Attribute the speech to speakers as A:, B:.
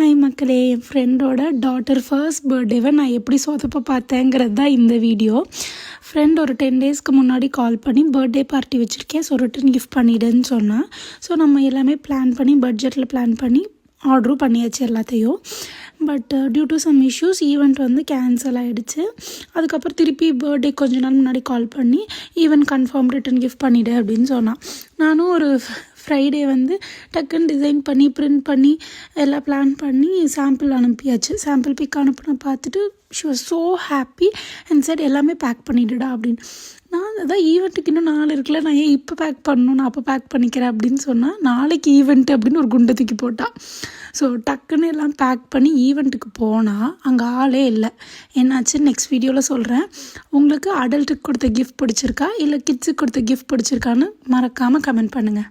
A: Hi மக்களே, என் ஃப்ரெண்டோட daughter first பர்த்டேவை நான் எப்படி சொதப்ப பார்த்தேங்கிறது தான் இந்த வீடியோ. ஃப்ரெண்ட் ஒரு 10 டேஸ்க்கு முன்னாடி கால் பண்ணி பர்த்டே பார்ட்டி வச்சுருக்கேன், ஸோ ரிட்டன் கிஃப்ட் பண்ணிவிடுன்னு சொன்னான். ஸோ நம்ம எல்லாமே பிளான் பண்ணி பட்ஜெட்டில் பிளான் பண்ணி ஆர்டரும் பண்ணியாச்சு எல்லாத்தையும். But due to some issues event வந்து கேன்சல் ஆகிடுச்சு. அதுக்கப்புறம் திருப்பி பர்த்டே கொஞ்ச நாள் முன்னாடி கால் பண்ணி ஈவெண்ட் கன்ஃபார்ம் ரிட்டன் கிஃப்ட் பண்ணிவிடு அப்படின்னு சொன்னான். நானும் ஒரு ஃப்ரைடே வந்து டக்குன்னு டிசைன் பண்ணி பிரிண்ட் பண்ணி எல்லாம் பிளான் பண்ணி சாம்பிள் அனுப்பியாச்சு. சாம்பிள் பிக் அனுப்பின பார்த்துட்டு she was so happy and side எல்லாமே பேக் பண்ணிவிடுடா அப்படின்னு. நான் அதான் ஈவெண்ட்டுக்கு இன்னும் 4 இருக்குல்ல, நான் ஏன் இப்போ பேக் பண்ணணும், நான் அப்போ பேக் பண்ணிக்கிறேன் அப்படின்னு சொன்னால் நாளைக்கு ஈவெண்ட்டு அப்படின்னு ஒரு குண்டை தூக்கி போட்டான். ஸோ டக்குன்னு எல்லாம் பேக் பண்ணி ஈவெண்ட்டுக்கு போனால் அங்கே ஆளே இல்லை. என்னாச்சுன்னு நெக்ஸ்ட் வீடியோவில் சொல்கிறேன். உங்களுக்கு அடல்ட்டுக்கு கொடுத்த கிஃப்ட் பிடிச்சிருக்கா இல்லை கிட்ஸுக்கு கொடுத்த கிஃப்ட் பிடிச்சிருக்கான்னு மறக்காமல் கமெண்ட் பண்ணுங்கள்.